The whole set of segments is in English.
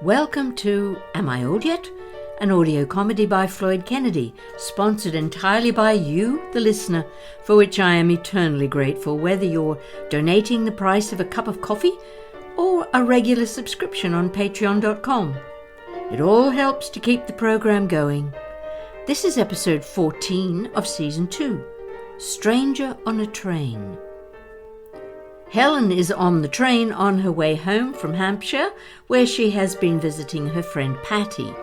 Welcome to Am I Old Yet? An audio comedy by Floyd Kennedy, sponsored entirely by you, the listener, for which I am eternally grateful, whether you're donating the price of a cup of coffee or a regular subscription on patreon.com. It all helps to keep the program going. This is episode 14 of season 2, Stranger on a Train. Helen is on the train on her way home from Hampshire, where she has been visiting her friend Patty.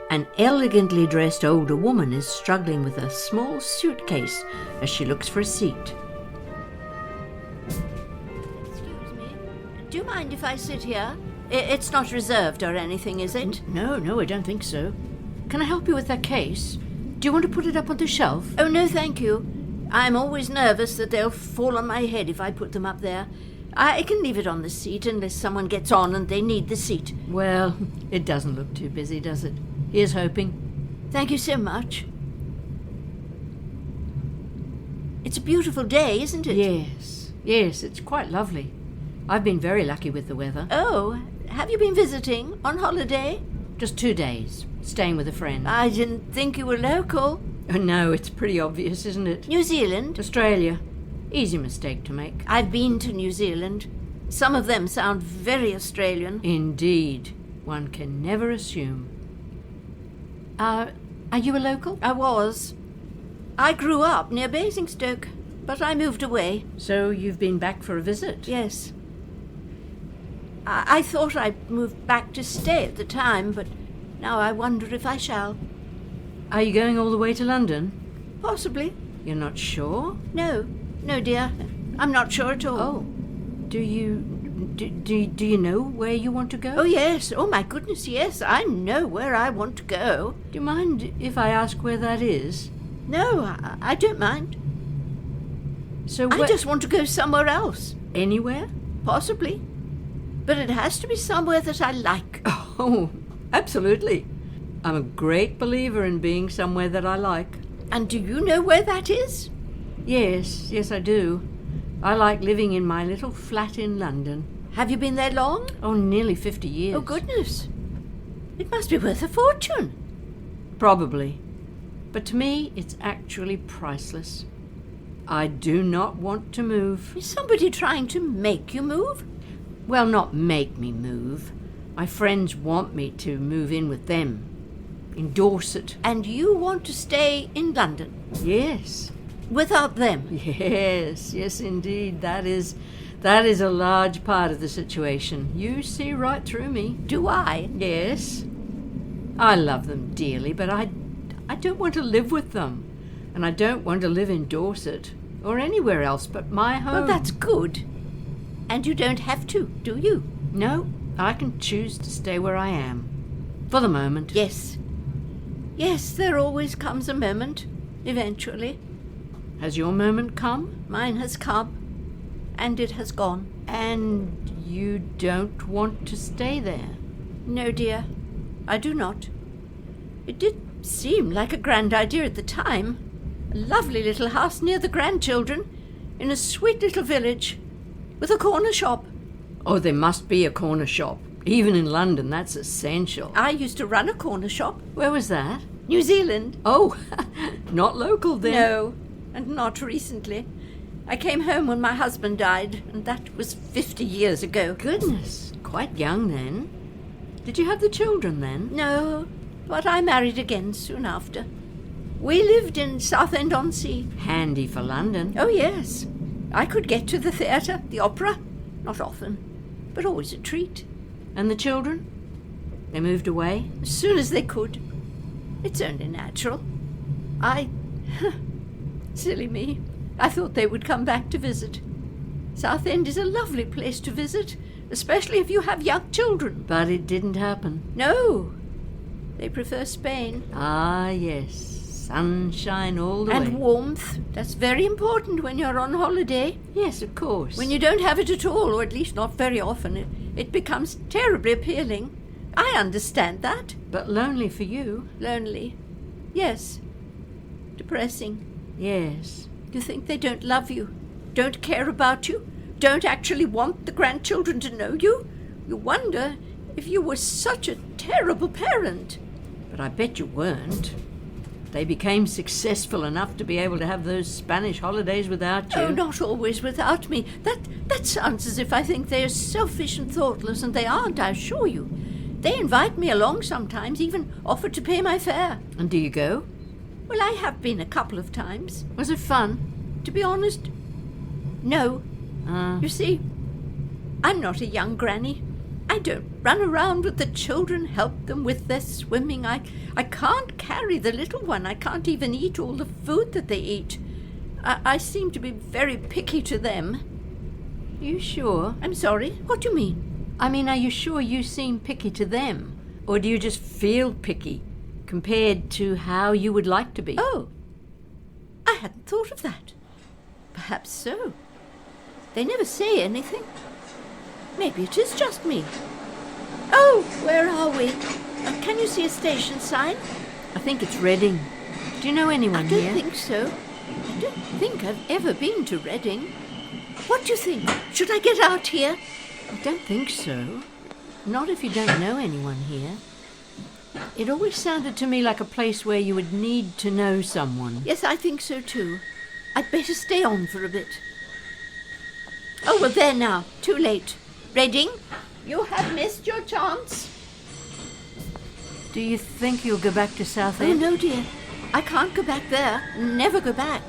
An elegantly dressed older woman is struggling with a small suitcase as she looks for a seat. Excuse me, do you mind if I sit here? It's not reserved or anything, is it? No, I don't think so. Can I help you with that case? Do you want to put it up on the shelf? Oh, no, thank you. I'm always nervous that they'll fall on my head if I put them up there. I can leave it on the seat unless someone gets on and they need the seat. Well, it doesn't look too busy, does it? Here's hoping. Thank you so much. It's a beautiful day, isn't it? Yes, it's quite lovely. I've been very lucky with the weather. Oh, have you been visiting on holiday? Just 2 days, staying with a friend. I didn't think you were local. Oh, no, it's pretty obvious, isn't it? New Zealand? Australia. Easy mistake to make. I've been to New Zealand. Some of them sound very Australian. Indeed. One can never assume. Are you a local? I was. I grew up near Basingstoke, but I moved away. So you've been back for a visit? Yes. I thought I'd moved back to stay at the time, but now I wonder if I shall. Are you going all the way to London? Possibly. You're not sure? No, dear. I'm not sure at all. Oh. Do you know where you want to go? Oh, yes. Oh, my goodness, yes. I know where I want to go. Do you mind if I ask where that is? No, I don't mind. So I just want to go somewhere else. Anywhere? Possibly. But it has to be somewhere that I like. Oh, absolutely. I'm a great believer in being somewhere that I like. And do you know where that is? Yes, I do. I like living in my little flat in London. Have you been there long? Oh, nearly 50 years. Oh, goodness. It must be worth a fortune. Probably. But to me, it's actually priceless. I do not want to move. Is somebody trying to make you move? Well, not make me move. My friends want me to move in with them. Endorse it. And you want to stay in London? Yes. Without them? Yes, indeed. That is a large part of the situation. You see right through me. Do I? Yes. I love them dearly, but I don't want to live with them. And I don't want to live in Dorset or anywhere else but my home. Well, that's good. And you don't have to, do you? No, I can choose to stay where I am. For the moment. Yes, there always comes a moment, eventually. Has your moment come? Mine has come, and it has gone. And you don't want to stay there? No, dear, I do not. It did seem like a grand idea at the time. A lovely little house near the grandchildren, in a sweet little village, with a corner shop. Oh, there must be a corner shop. Even in London, that's essential. I used to run a corner shop. Where was that? New Zealand. Oh, not local then. No, and not recently. I came home when my husband died, and that was 50 years ago. Goodness, quite young then. Did you have the children then? No, but I married again soon after. We lived in Southend-on-Sea. Handy for London. Oh, yes. I could get to the theatre, the opera. Not often, but always a treat. And the children? They moved away? As soon as they could. It's only natural. Silly me. I thought they would come back to visit. Southend is a lovely place to visit, especially if you have young children. But it didn't happen. No. They prefer Spain. Ah, yes. Sunshine all the way. And warmth. That's very important when you're on holiday. Yes, of course. When you don't have it at all, or at least not very often, it becomes terribly appealing. I understand that. But lonely for you. Lonely. Yes. Depressing. Yes. You think they don't love you, don't care about you, don't actually want the grandchildren to know you? You wonder if you were such a terrible parent. But I bet you weren't. They became successful enough to be able to have those Spanish holidays without you. Oh, not always without me. That sounds as if I think they are selfish and thoughtless, and they aren't, I assure you. They invite me along sometimes, even offer to pay my fare. And do you go? Well, I have been a couple of times. Was it fun? To be honest, no. You see, I'm not a young granny. I don't run around with the children, help them with their swimming. I can't carry the little one. I can't even eat all the food that they eat. I seem to be very picky to them. You sure? I'm sorry, what do you mean? I mean, are you sure you seem picky to them? Or do you just feel picky compared to how you would like to be? Oh, I hadn't thought of that. Perhaps so. They never say anything. Maybe it is just me. Oh, where are we? Can you see a station sign? I think it's Reading. Do you know anyone here? I here? don't think so. I don't think I've ever been to Reading. What do you think? Should I get out here? I don't think so. Not if you don't know anyone here. It always sounded to me like a place where you would need to know someone. Yes, I think so too. I'd better stay on for a bit. Oh, well, there now. Too late. Reading, you have missed your chance. Do you think you'll go back to Southend? Oh, no, dear. I can't go back there. Never go back.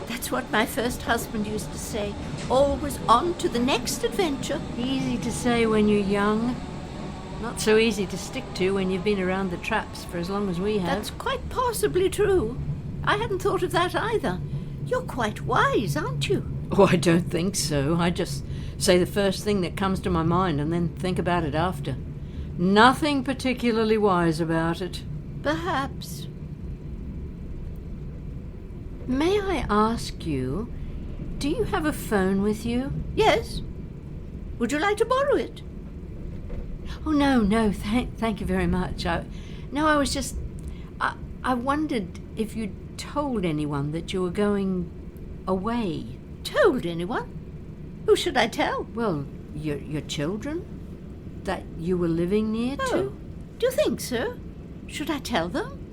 That's what my first husband used to say. Always on to the next adventure. Easy to say when you're young. Not so easy to stick to when you've been around the traps for as long as we have. That's quite possibly true. I hadn't thought of that either. You're quite wise, aren't you? Oh, I don't think so. I just say the first thing that comes to my mind and then think about it after. Nothing particularly wise about it. Perhaps. May I ask you, do you have a phone with you? Yes. Would you like to borrow it? Oh, no, thank you very much. I wondered if you'd told anyone that you were going away. Told anyone? Who should I tell? Well, your children? That you were living near to? Do you think so? Should I tell them?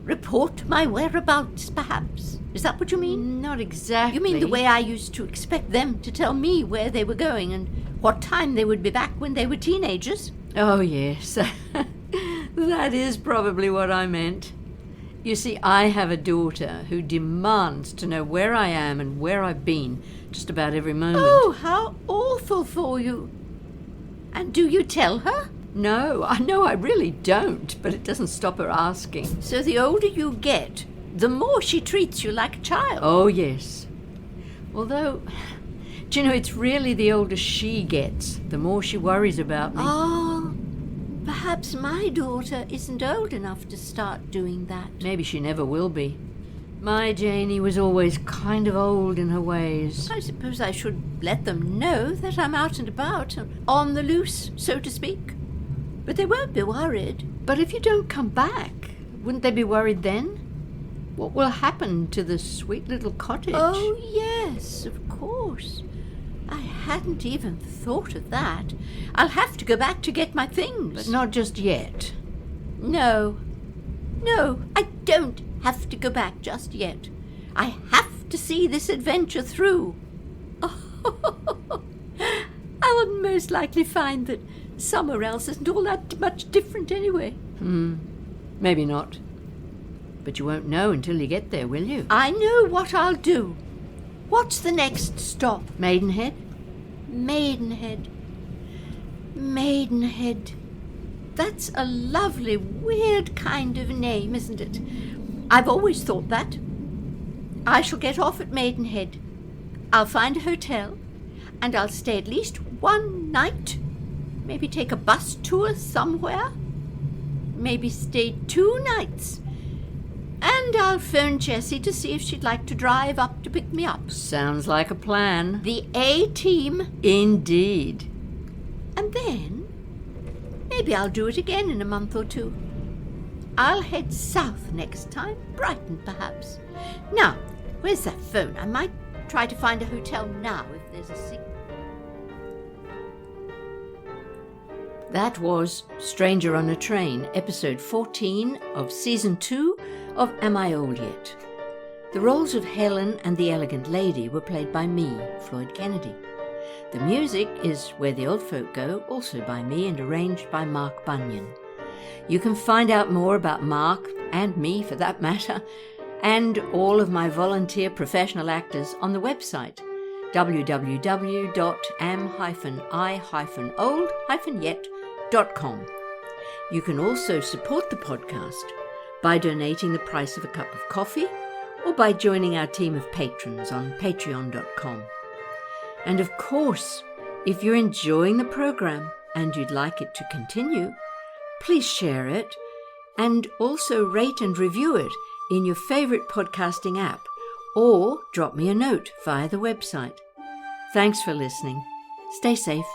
Report my whereabouts, perhaps? Is that what you mean? Not exactly. You mean the way I used to expect them to tell me where they were going and what time they would be back when they were teenagers? Oh, yes. That is probably what I meant. You see, I have a daughter who demands to know where I am and where I've been just about every moment. Oh, how awful for you. And do you tell her? No, I really don't, but it doesn't stop her asking. So the older you get, the more she treats you like a child. Oh, yes. Although, do you know, it's really the older she gets, the more she worries about me. Oh, perhaps my daughter isn't old enough to start doing that. Maybe she never will be. My Janie was always kind of old in her ways. I suppose I should let them know that I'm out and about, on the loose, so to speak. But they won't be worried. But if you don't come back, wouldn't they be worried then? What will happen to the sweet little cottage? Oh, yes, of course. I hadn't even thought of that. I'll have to go back to get my things. But not just yet. No, I don't have to go back just yet. I have to see this adventure through. I will most likely find that somewhere else isn't all that much different anyway. Maybe not. But you won't know until you get there, will you? I know what I'll do. What's the next stop? Maidenhead? Maidenhead. That's a lovely, weird kind of name, isn't it? I've always thought that. I shall get off at Maidenhead. I'll find a hotel, and I'll stay at least one night. Maybe take a bus tour somewhere. Maybe stay 2 nights. And I'll phone Jessie to see if she'd like to drive up to pick me up. Sounds like a plan. The A-team. Indeed. And then, maybe I'll do it again in a month or 2. I'll head south next time, Brighton perhaps. Now, where's that phone? I might try to find a hotel now if there's a signal. That was Stranger on a Train, episode 14 of season 2 of Am I Old Yet? The roles of Helen and the Elegant Lady were played by me, Floyd Kennedy. The music is Where the Old Folk Go, also by me and arranged by Mark Bunyan. You can find out more about Mark, and me for that matter, and all of my volunteer professional actors on the website www.am-i-old-yet.com. You can also support the podcast by donating the price of a cup of coffee or by joining our team of patrons on patreon.com. And of course, if you're enjoying the program and you'd like it to continue, please share it and also rate and review it in your favorite podcasting app or drop me a note via the website. Thanks for listening. Stay safe.